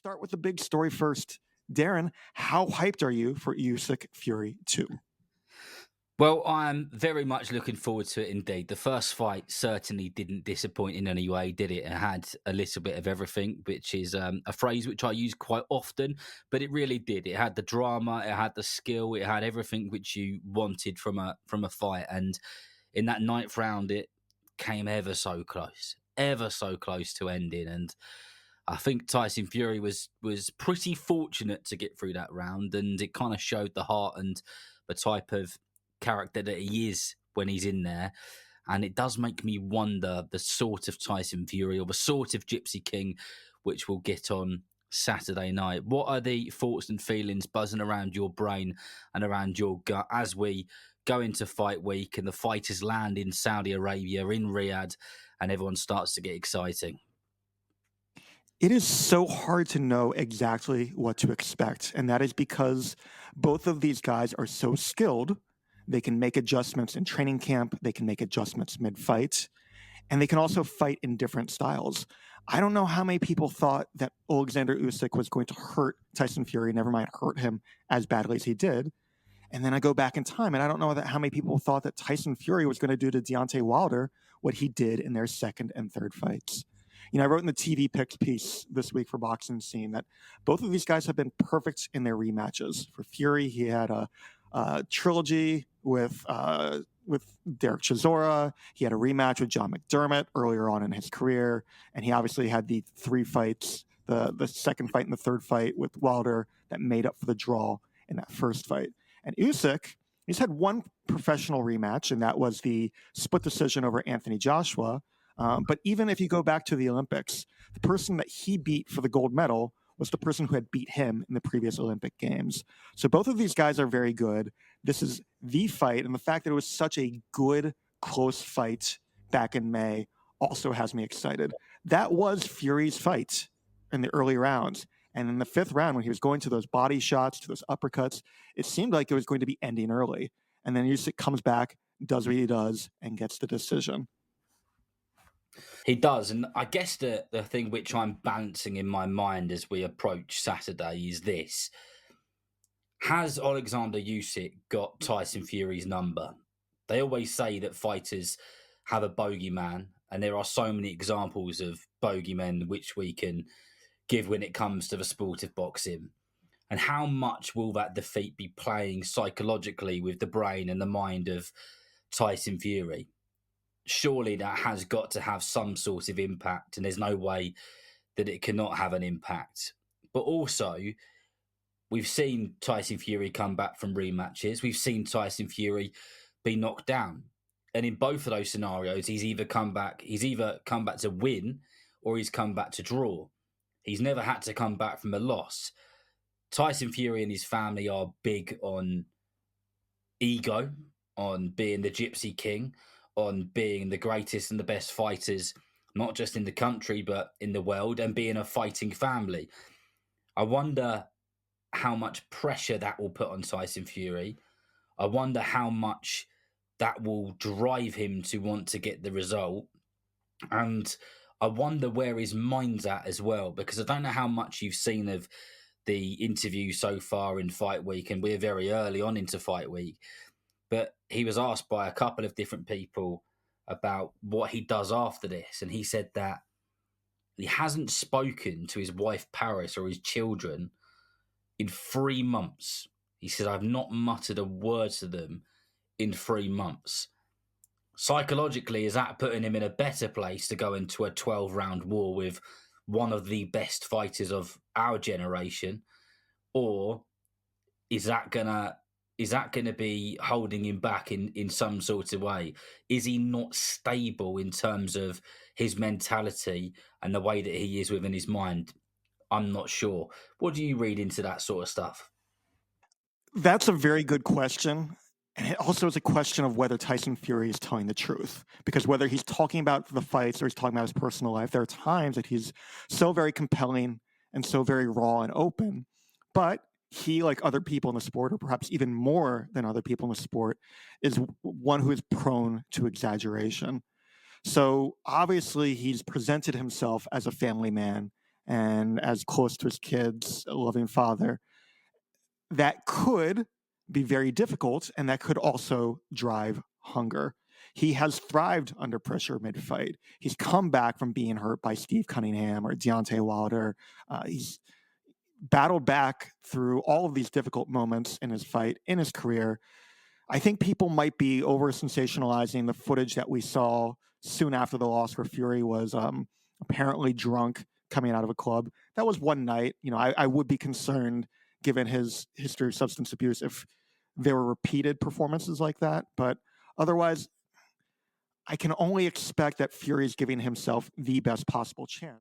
start with the big story first. Darren, how hyped are you for Usyk Fury 2? Well, I'm very much looking forward to it indeed. The first fight certainly didn't disappoint in any way, did it? It had a little bit of everything, which is a phrase which I use quite often, but it really did. It had the drama, it had the skill, it had everything which you wanted from a fight. And in that ninth round, it came ever so close to ending. And I think Tyson Fury was pretty fortunate to get through that round, and it kind of showed the heart and the type of character that he is when he's in there. And it does make me wonder the sort of Tyson Fury or the sort of Gypsy King which we'll get on Saturday night. What are the thoughts and feelings buzzing around your brain and around your gut as we go into fight week and the fighters land in Saudi Arabia, in Riyadh, and everyone starts to get exciting? It is so hard to know exactly what to expect, and that is because both of these guys are so skilled. They can make adjustments in training camp, they can make adjustments mid-fight, and they can also fight in different styles. I don't know how many people thought that Oleksandr Usyk was going to hurt Tyson Fury, never mind hurt him as badly as he did. And then I go back in time, and I don't know how many people thought that Tyson Fury was going to do to Deontay Wilder what he did in their second and third fights. I wrote in the TV Picks piece this week for Boxing Scene that both of these guys have been perfect in their rematches. For Fury, he had a trilogy with Derek Chisora. He had a rematch with John McDermott earlier on in his career, and he obviously had the three fights, the second fight and the third fight with Wilder that made up for the draw in that first fight. And Usyk, he's had one professional rematch, and that was the split decision over Anthony Joshua. But even if you go back to the Olympics, the person that he beat for the gold medal was the person who had beat him in the previous Olympic Games. So both of these guys are very good. This is the fight, and the fact that it was such a good, close fight back in May also has me excited. That was Fury's fight in the early rounds. And in the fifth round, when he was going to those body shots, to those uppercuts, it seemed like it was going to be ending early. And then Usyk comes back, does what he does, and gets the decision. He does, and I guess the thing which I'm balancing in my mind as we approach Saturday is this. Has Oleksandr Usyk got Tyson Fury's number? They always say that fighters have a bogeyman, and there are so many examples of bogeymen which we can give when it comes to the sport of boxing. And how much will that defeat be playing psychologically with the brain and the mind of Tyson Fury? Surely that has got to have some sort of impact, and there's no way that it cannot have an impact. But also, we've seen Tyson Fury come back from rematches. We've seen Tyson Fury be knocked down. And in both of those scenarios, he's either come back to win or he's come back to draw. He's never had to come back from a loss. Tyson Fury and his family are big on ego, on being the Gypsy King, on being the greatest and the best fighters, not just in the country, but in the world, and being a fighting family. I wonder how much pressure that will put on Tyson Fury. I wonder how much that will drive him to want to get the result. And I wonder where his mind's at as well, because I don't know how much you've seen of the interview so far in Fight Week, and we're very early on into Fight Week. But he was asked by a couple of different people about what he does after this. And he said that he hasn't spoken to his wife, Paris, or his children in 3 months. He said, I've not muttered a word to them in 3 months. Psychologically, is that putting him in a better place to go into a 12-round war with one of the best fighters of our generation? Or is that gonna be holding him back in some sort of way? Is he not stable in terms of his mentality and the way that he is within his mind? I'm not sure. What do you read into that sort of stuff? That's a very good question. And it also is a question of whether Tyson Fury is telling the truth. Because whether he's talking about the fights or he's talking about his personal life, there are times that he's so very compelling and so very raw and open. But he, like other people in the sport, or perhaps even more than other people in the sport, is one who is prone to exaggeration. So obviously he's presented himself as a family man and as close to his kids, a loving father, that could be very difficult, and that could also drive hunger. He has thrived under pressure mid-fight. He's come back from being hurt by Steve Cunningham or Deontay Wilder. He's battled back through all of these difficult moments in his fight, in his career. I think people might be over sensationalizing the footage that we saw soon after the loss, where Fury was apparently drunk coming out of a club. That was one night. I would be concerned, given his history of substance abuse, if there were repeated performances like that. But otherwise, I can only expect that Fury is giving himself the best possible chance.